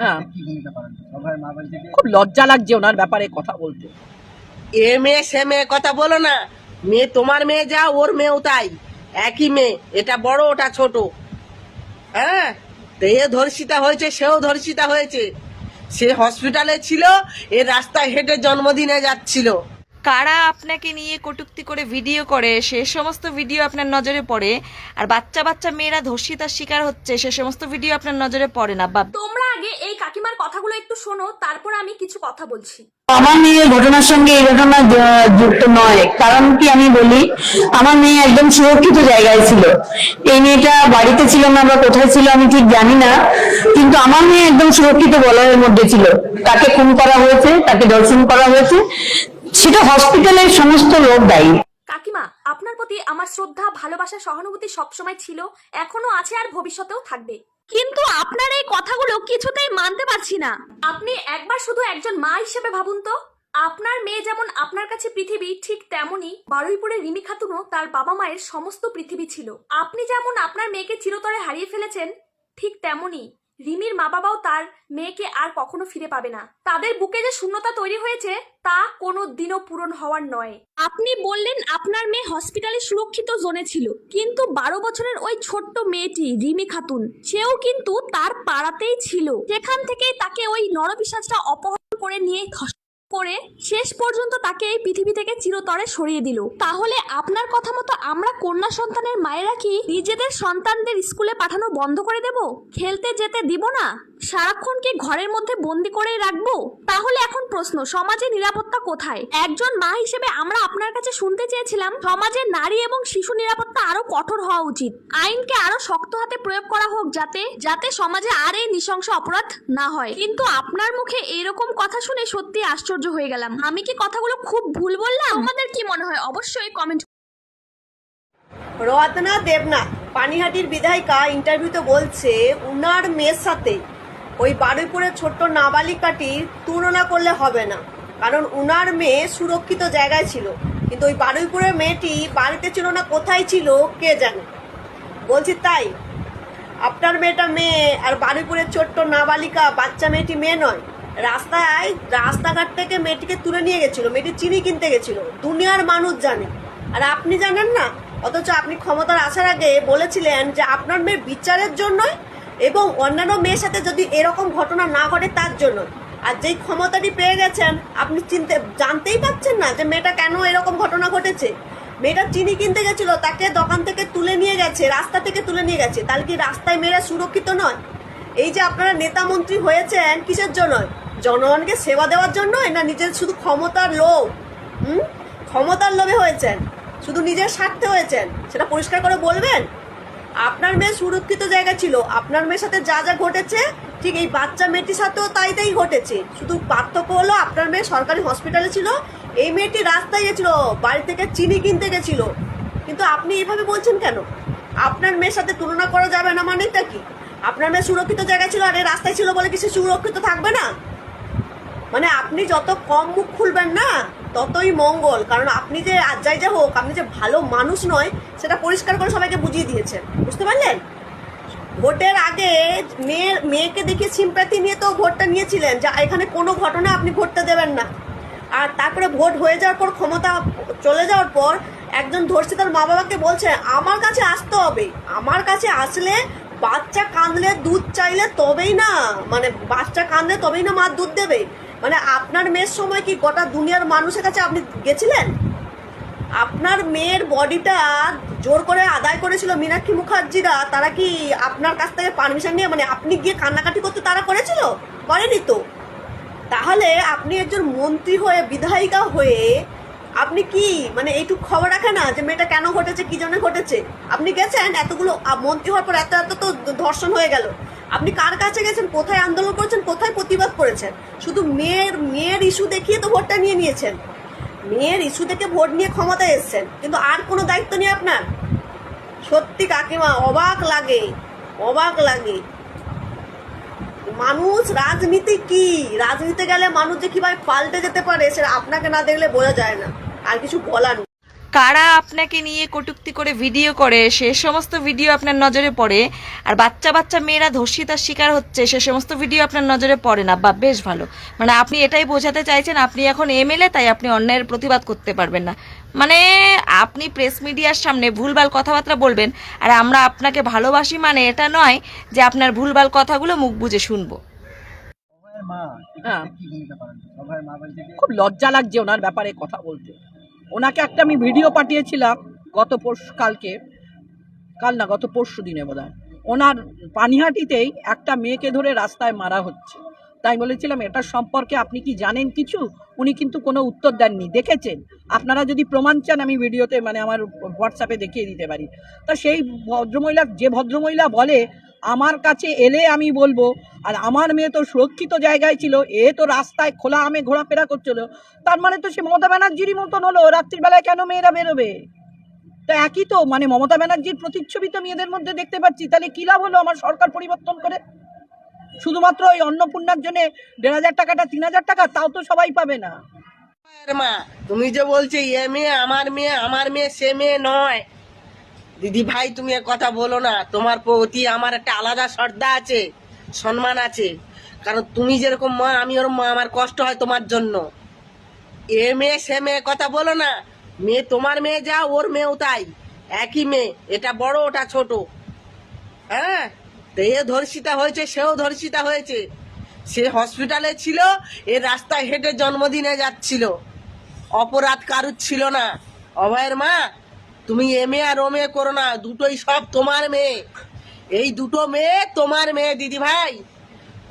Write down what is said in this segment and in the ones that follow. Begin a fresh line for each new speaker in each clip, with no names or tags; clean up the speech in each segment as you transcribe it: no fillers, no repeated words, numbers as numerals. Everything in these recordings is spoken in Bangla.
হ্যাঁ, খুব লজ্জা লাগছে ওনার ব্যাপারে কথা বলতে।
এ মেয়ে সে মেয়ে কথা বলো না। মেয়ে তোমার মেয়ে যা, ওর মেয়েও তাই, একই মেয়ে। এটা বড় ওটা ছোট। হ্যাঁ, তো এ ধর্ষিতা হয়েছে, সেও ধর্ষিতা হয়েছে। সে হসপিটালে ছিল, এ রাস্তায় হেঁটে জন্মদিনে যাচ্ছিল।
কারা আপনাকে নিয়ে কটূক্তি করে ভিডিও করে সে সমস্ত ভিডিও আপনার নজরে পড়ে, আর বাচ্চা বাচ্চা মেয়েরা ধর্ষিতার শিকার হচ্ছে সে সমস্ত ভিডিও আপনার নজরে পড়ে না। বা
তোমরা আগে এই কাকিমার কথাগুলো একটু শোনো, তারপর আমি কিছু কথা বলছি।
আমার মেয়ের ঘটনার সঙ্গে এই ঘটনা যুক্ত নয়। কারণ কি আমি বলি, আমার মেয়ে একদম সুরক্ষিত জায়গায় ছিল। এই মেয়েটা বাড়িতে ছিল না বা কোথায় ছিল আমি ঠিক জানি না, কিন্তু আমার মেয়ে একদম সুরক্ষিত বলয়ের মধ্যে ছিল। তাকে খুন করা হয়েছে, তাকে ধর্ষণ করা হয়েছে, সেটা হসপিটালের সমস্ত লোক দায়ী।
কাকিমা, আপনার প্রতি আমার শ্রদ্ধা, ভালোবাসা, সহানুভূতি সবসময় ছিল, এখনো আছে, আর ভবিষ্যতেও থাকবে। কিন্তু আপনার এই কথাগুলো কিছুতেই মানতে পারছি না। আপনি একবার শুধু একজন মা হিসেবে ভাবুন তো। আপনার মেয়ে যেমন আপনার কাছে পৃথিবী, ঠিক তেমনই বারুইপুরের রিমি খাতুনও তার বাবা মায়ের সমস্ত পৃথিবী ছিল। আপনি যেমন আপনার মেয়েকে চিরতরে হারিয়ে ফেলেছেন, ঠিক তেমনই রিমির মা বাবাও তার মেয়েকে আর কখনো ফিরে পাবে না। তাদের বুকে যে শূন্যতা তৈরি হয়েছে তা কোনো দিনও পূরণ হওয়ার নয়। আপনি বললেন আপনার মেয়ে হসপিটালে সুরক্ষিত জোনে ছিল, কিন্তু 12 বছরের ওই ছোট্ট মেয়েটি রিমি খাতুন, সেও কিন্তু তার পাড়াতেই ছিল। সেখান থেকেই তাকে ওই নরপিশাচটা অপহরণ করে নিয়ে করে শেষ পর্যন্ত তাকে এই পৃথিবী থেকে চিরতরে সরিয়ে দিল। তাহলে আপনার কথা মতো আমরা কন্যা সন্তানের মায়েরা কি নিজেদের সন্তানদের স্কুলে পাঠানো বন্ধ করে দেব? খেলতে যেতে দিব না? সারাক্ষণ কি ঘরের মধ্যে বন্দি করেই রাখবো? তাহলে এখন প্রশ্ন, সমাজে নিরাপত্তা কোথায়? একজন মা হিসেবে আমরা আপনার কাছে শুনতে চেয়েছিলাম সমাজে নারী এবং শিশু নিরাপত্তা আরো কঠোর হওয়া উচিত। আইনকে আরো শক্ত হাতে প্রয়োগ করা হোক, যাতে সমাজে আর এই নৃশংস অপরাধ না হয়। কিন্তু আপনার মুখে এরকম কথা শুনে সত্যি আশ্চর্য হয়ে গেলাম। আমি কি কথাগুলো খুব ভুল বললাম? আমাদের কি মনে হয় অবশ্যই কমেন্ট।
রত্না দেবনাথ, পানিহাটির বিধায়িকা, ইন্টারভিউতে বলছে উনার মেয়ের সাথে ওই বারুইপুরের ছোট্ট নাবালিকাটির তুলনা করলে হবে না, কারণ উনার মেয়ে সুরক্ষিত জায়গায় ছিল। কিন্তু ওই বারুইপুরের মেয়েটি বাড়িতে ছিল না, কোথায় ছিল কে জানে। বলছি তাই আপনার মেয়েটা মেয়ে, আর বারুইপুরের ছোট্ট নাবালিকা বাচ্চা মেয়েটি মেয়ে নয়। রাস্তাঘাট থেকে মেয়েটিকে তুলে নিয়ে গেছিল, মেয়েটি চিনি কিনতে গেছিল, দুনিয়ার মানুষ জানে, আর আপনি জানেন না। অথচ আপনি ক্ষমতার আসার আগে বলেছিলেন যে আপনার মেয়ের বিচারের জন্যই এবং অন্যান্য মেয়ের সাথে যদি এরকম ঘটনা না ঘটে তার জন্য। আর যেই ক্ষমতাটি পেয়ে গেছেন আপনি জানতেই পারছেন না যে মেয়েটা কেন এরকম ঘটনা ঘটেছে। মেয়েটা চিনি কিনতে গেছিল, তাকে দোকান থেকে তুলে নিয়ে গেছে, রাস্তা থেকে তুলে নিয়ে গেছে। তাহলে কি রাস্তায় মেয়েরা সুরক্ষিত নয়? এই যে আপনারা নেতা মন্ত্রী হয়েছেন কিসের জন্য? জনগণকে সেবা দেওয়ার জন্য, না নিজের শুধু ক্ষমতার লোভ? ক্ষমতার লোভে হয়েছেন, শুধু নিজের স্বার্থে হয়েছেন, সেটা পরিষ্কার করে বলবেন। আপনার মেয়ে সুরক্ষিত জায়গা ছিল, আপনার মেয়ের সাথে যা যা ঘটেছে ঠিক এই বাচ্চা মেয়েটির সাথেও তাই ঘটেছে। শুধু পার্থক্য হলো আপনার মেয়ে সরকারি হসপিটালে ছিল, এই মেয়েটি রাস্তায় গেছিল, বাড়ি থেকে চিনি কিনতে গেছিল। কিন্তু আপনি এইভাবে বলছেন কেন? আপনার মেয়ের সাথে তুলনা করা যাবে না মানেটা কি? আপনার মেয়ে সুরক্ষিত জায়গা ছিল আর এই রাস্তায় ছিল বলে কি সে সুরক্ষিত থাকবে না? মানে আপনি যত কম মুখ খুলবেন না ততই মঙ্গল। কারণ আপনি যে যাই যা হোক, আপনি যে ভালো মানুষ নয় সেটা পরিষ্কার করে সবাইকে বুঝিয়ে দিয়েছেন, বুঝতে পারলেন? ভোটের আগে মেয়েকে দেখিয়ে সিম্প্যাথি নিয়ে তো ভোটটা নিয়েছিলেন, যে এখানে কোনো ঘটনা আপনি ভোটটা দেবেন না। আর তারপরে ভোট হয়ে যাওয়ার পর, ক্ষমতা চলে যাওয়ার পর একজন ধর্ষিতার মা বাবাকে বলছে আমার কাছে আসতে হবে, আমার কাছে আসলে বাচ্চা কাঁদলে দুধ চাইলে তবেই না, মানে বাচ্চা কাঁদলে তবেই না মা দুধ দেবে। মানে আপনার মেয়ের সময় কি গোটা দুনিয়ার মানুষের কাছে আপনি গেছিলেন? আপনার মেয়ের বডিটা জোর করে আদায় করেছিল মীনাক্ষী মুখার্জিরা, তারা কি আপনার কাছ থেকে পারমিশন নিয়ে, মানে আপনি গিয়ে কান্নাকাটি করতে তারা করেছিল? করেনি তো। তাহলে আপনি একজন মন্ত্রী হয়ে, বিধায়িকা হয়ে আপনি কি মানে এইটুকু খবর রাখে না যে মেয়েটা কেন ঘটেছে, কি জন্য ঘটেছে? আপনি গেছেন, এতগুলো মন্ত্রী হওয়ার পর এত তো ধর্ষণ হয়ে গেল, আপনি কার কাছে গেছেন, কোথায় আন্দোলন করেছেন, কোথায় প্রতিবাদ করেছেন? শুধু মেয়ের ইস্যু দেখিয়ে তো ভোটটা নিয়ে নিয়েছেন, মেয়ের ইস্যু থেকে ভোট নিয়ে ক্ষমতায় এসেছেন, কিন্তু আর কোনো দায়িত্ব নেই আপনার। সত্যি কাকিমা অবাক লাগে, অবাক লাগে। মানুষ রাজনীতি কি, রাজনীতি গেলে মানুষ যে কিভাবে পাল্টে যেতে পারে সেটা আপনাকে না দেখলে বোঝা যায় না। আর কিছু বলার নেই।
কারা আপনাকে নিয়ে কটূক্তি করে ভিডিও করে সে সমস্ত ভিডিও আপনার নজরে পড়ে, আর বাচ্চা বাচ্চা মেয়েরা ধর্ষিতার শিকার হচ্ছে সে সমস্ত ভিডিও আপনার নজরে পড়ে না, বা বেশ ভালো। মানে আপনি এটাই বোঝাতে চাইছেন আপনি এখন এমএলএ, তাই আপনি অন্যায়ের প্রতিবাদ করতে পারবেন না। মানে আপনি প্রেস মিডিয়ার সামনে ভুলভাল কথাবার্তা বলবেন, আর আমরা আপনাকে ভালোবাসি মানে এটা নয় যে আপনার ভুলভাল কথাগুলো মুখ বুজে শুনবো।
হ্যাঁ, খুব লজ্জা লাগছে ওনার ব্যাপারে কথা বলতে। ওনাকে একটা আমি ভিডিও পাঠিয়েছিলাম গত পরশু দিনে বোধহয়। ওনার পানিহাটিতেই একটা মেয়েকে ধরে রাস্তায় মারা হচ্ছে, তাই বলেছিলাম এটার সম্পর্কে আপনি কি জানেন কিছু? উনি কিন্তু কোনো উত্তর দেননি। দেখেছেন আপনারা, যদি প্রমাণ চান আমি ভিডিওতে মানে আমার হোয়াটসঅ্যাপে দেখিয়ে দিতে পারি। তা সেই ভদ্রমহিলা বলে আমার কাছে এলে আমি বলবো, আর আমার মেয়ে তো সুরক্ষিত জায়গায় ছিল, এ তো রাস্তায় খোলা আমে ঘোরাফেরা করছিল। তার মানে তো সে মমতা ব্যানার্জিরই মতন হলো, রাত্রিবেলায় কেন মেয়েরা বেরোবে? তা একই তো, মানে মমতা ব্যানার্জির প্রতিচ্ছবি তো মেয়েদের মধ্যে দেখতে পাচ্ছি। তাহলে কি লাভ হলো আমার সরকার পরিবর্তন করে? শুধুমাত্র ওই অন্নপূর্ণার জন্য 1,500 টাকাটা 3,000 টাকা, তাও তো সবাই পাবে না।
মা তুমি যে বলছো এ মেয়ে আমার মেয়ে সে মেয়ে নয়, দিদি ভাই তুমি এ কথা বলো না। তোমার প্রতি আমার একটা আলাদা শ্রদ্ধা আছে, সম্মান আছে, কারণ তুমি যেরকম মা আমি ওর মা, আমার কষ্ট হয় তোমার জন্য। এ মেয়ে সে মেয়ে কথা বলো না। মেয়ে তোমার মেয়ে যা ওর মেয়েও তাই, একই মেয়ে, এটা বড় ওটা ছোট। হ্যাঁ, তো এ ধর্ষিতা হয়েছে, সেও ধর্ষিতা হয়েছে। সে হসপিটালে ছিল, এ রাস্তায় হেঁটে জন্মদিনে যাচ্ছিল, অপরাধ কারুর ছিল না। অভয়ের মা তুমি এ মেয়ে আর ও মেয়ে করো না, দুটোই সব তোমার মেয়ে। এই দুটো মেয়ে তোমার মেয়ে দিদি ভাই।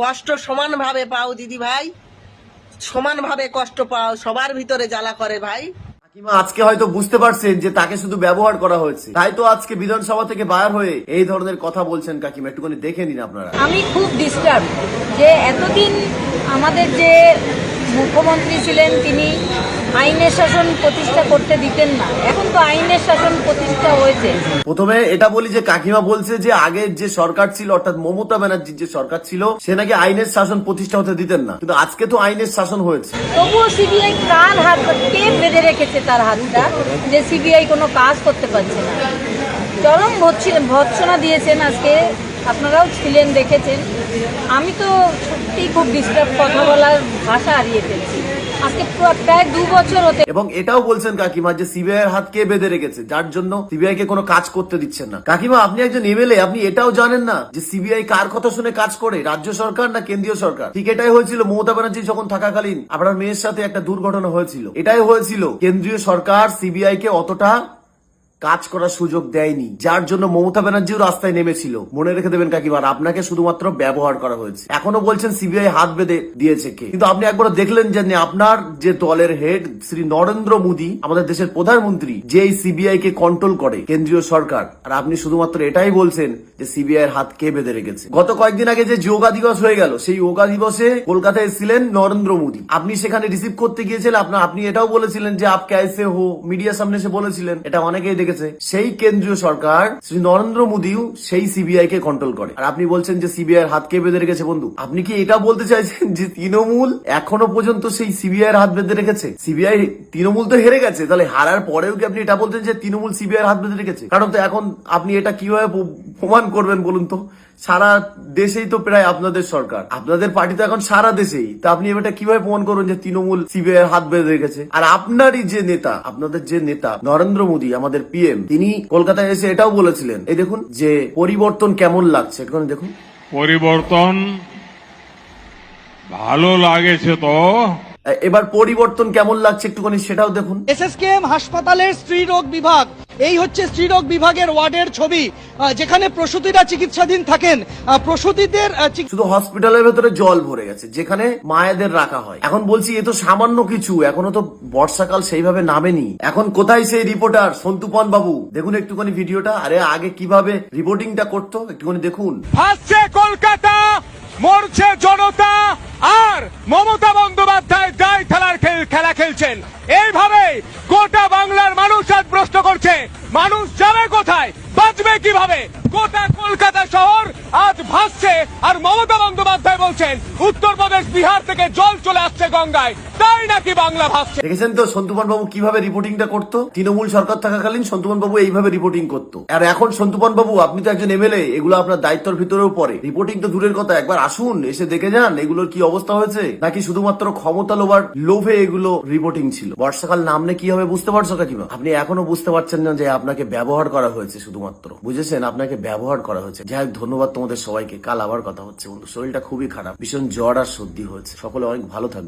কষ্ট সমানভাবে পাও দিদি ভাই, সমানভাবে কষ্ট পাও, সবার ভিতরে জ্বালা করে ভাই।
কাকিমা আজকে হয়তো বুঝতে পারছেন যে তাকে শুধু ব্যবহার করা হয়েছে, তাই তো আজকে বিধানসভা থেকে বার হয়ে এই ধরনের কথা বলছেন। কাকিমা একটুখানি দেখে নিন আপনারা।
আমি খুব ডিস্টার্ব যে এতদিন আমাদের যে মুখ্যমন্ত্রী ছিলেন তিনি আইনের শাসন প্রতিষ্ঠা করতে দিতেন না, এখন তো আইনের শাসন প্রতিষ্ঠা হয়েছে।
প্রথমে এটা বলি যে কাকিমা বলছে যে আগে যে সরকার ছিল, অর্থাৎ মমতা ব্যানার্জির যে সরকার ছিল, সে নাকি আইনের শাসন প্রতিষ্ঠা হতে দিতেন না, কিন্তু আজকে তো আইনের শাসন হয়েছে।
তবুও সিবিআই কার হাত, কে বেঁধে রেখেছে তার হাতটা যে সিবিআই কোনো কাজ করতে পারছে না? চরম ভৎসনা দিয়েছেন আজকে, আপনারাও ছিলেন দেখেছেন। আমি তো সত্যি খুব ডিস্টার্ব, কথা বলার ভাষা হারিয়ে ফেলছি। আজকে প্রায় 2 বছর হতে।
এবং এটাও বলছেন কাকিমা যে সিবিআই এর হাত কে বেঁধে রেখেছে, যার জন্য সিবিআই কে কোনো কাজ করতে দিচ্ছেন না। কাকিমা আপনি একজন এমএলএ, আপনি এটাও জানেন না যে সিবিআই কার কথা শুনে কাজ করে, রাজ্য সরকার না কেন্দ্রীয় সরকার? ঠিক এটাই হয়েছিল মমতা ব্যানার্জি যখন থাকাকালীন আপনার মেয়ের সাথে একটা দুর্ঘটনা হয়েছিল। এটাই হয়েছিল, কেন্দ্রীয় সরকার সিবিআই কে অতটা কাজ করার সুযোগ দেয়নি, যার জন্য মমতা ব্যানার্জিও রাস্তায় নেমেছিল। মনে রেখে দেবেন কাকিমার, আপনাকে শুধুমাত্র ব্যবহার করা হয়েছে। এখনো বলছেন সিবিআই হাত বেঁধে দিয়েছে কে, কিন্তু আপনি একবার দেখলেন যে আপনার যে দলের হেড শ্রী নরেন্দ্র মোদী, আমাদের দেশের প্রধানমন্ত্রী, যে সিবিআই কে কন্ট্রোল করে কেন্দ্রীয় সরকার, আর আপনি শুধুমাত্র এটাই বলছেন যে সিবিআই এর হাত কে বেঁধে রেখেছে। গত কয়েকদিন আগে যে যোগা দিবস হয়ে গেল, সেই যোগা দিবসে কলকাতায় এসেছিলেন নরেন্দ্র মোদী। আপনি সেখানে রিসিভ করতে গিয়েছিলেন, আপনি এটাও বলেছিলেন যে আপ ক্যাসে হো, মিডিয়ার সামনে এসে বলেছিলেন, এটা অনেকেই দেখেছে। সেই কেন্দ্রীয় সরকার শ্রী নরেন্দ্র মোদীও সেই সিবিআই কে কন্ট্রোল করে, আর আপনি বলছেন যে সিবিআই এর হাত কে বেঁধে রেখেছে। বন্ধু, আপনি কি এটা বলতে চাইছেন যে তৃণমূল এখনো পর্যন্ত সেই সিবিআই এর হাত বেঁধে রেখেছে? তৃণমূল তো হেরে গেছে, তাহলে হারার পরেও কি আপনি এটা বলছেন যে তৃণমূল সিবিআই এর হাত বেঁধে রেখেছে? কারণ তো এখন আপনি এটা কিভাবে প্রমাণ করবেন বলুন তো? সারা দেশেই তো প্রায় আপনাদের সরকার, আপনাদের পার্টি তো এখন সারা দেশেই, তা আপনি এটা কিভাবে প্রমাণ করবেন যে তৃণমূল সিবিআই এর হাত বেঁধে রেখেছে? আর আপনারই যে নেতা, আপনাদের যে নেতা নরেন্দ্র মোদী, আমাদের পিএম, তিনি কলকাতায় এসে এটাও বলেছিলেন, এই দেখুন, যে পরিবর্তন কেমন লাগছে, একটু দেখুন।
পরিবর্তন ভালো লাগেছে তো।
এবার পরিবর্তন কেমন লাগছে একটুখানি সেটাও দেখুন।
এসএসকেএম হাসপাতালের স্ত্রীরোগ বিভাগ, এই হচ্ছে স্ত্রীরোগ বিভাগের ওয়ার্ডের ছবি, যেখানে প্রসূতিরা চিকিৎসাধীন থাকেন। প্রসূতিদের
শুধু হসপিটালের ভেতরে জল ভরে গেছে, যেখানে মায়েদের রাখা হয়। এখন বলছি এ তো সামান্য কিছু, এখনো তো বর্ষাকাল সেইভাবে নামেনি। এখন কোথায় সেই রিপোর্টার সন্তুপন বাবু? দেখুন একটুখানি ভিডিওটা। আরে আগে কিভাবে রিপোর্টিংটা করতো একটুখানি দেখুন।
ভাসছে কলকাতা, মরছে জনতা, আর মমতা বন্দ্যোপাধ্যায় দায় খেলা খেলছেন। এইভাবে গোটা বাংলার মানুষ আজ প্রশ্ন করছে, মানুষ যাবে কোথায়, বাঁচবে কিভাবে? গোটা কলকাতা শহর আজ ভাসছে, আর মমতা বন্দ্যোপাধ্যায় বলছেন উত্তরপ্রদেশ বিহার থেকে জল চলে আসছে গঙ্গায়, তাই নাকি বাংলা ভাসছে।
দেখেছেন তো সন্তুমান বাবু কিভাবে রিপোর্টিংটা করতো? তৃণমূল সরকার থাকাকালীন সন্তুমান বাবু এইভাবে রিপোর্টিং করতো। আর এখন সন্তুমান বাবু আপনি তো একজন এমএলএ, এগুলো আপনার দায়িত্বের ভিতরেও পড়ে। রিপোর্টিং তো দূরের কথা, একবার আসুন, এসে দেখে যান এগুলোর কি অবস্থা হয়েছে, নাকি শুধুমাত্র ক্ষমতা লোভার লোভে এগুলো রিপোর্টিং ছিল। বর্ষাকাল নামলে কি হবে বুঝতে পারছো কাকিমা? আপনি এখনো বুঝতে পারছেন না যে আপনাকে ব্যবহার করা হয়েছে, শুধুমাত্র বুঝেছেন আপনাকে ব্যবহার করা হয়েছে। যাই হোক, ধন্যবাদ তোমাদের সবাইকে। কাল আবার কথা হচ্ছে বন্ধু। শরীরটা খুবই খারাপ, ভীষণ জ্বর আর সর্দি হয়েছে। সকলে অনেক ভালো থাকবে।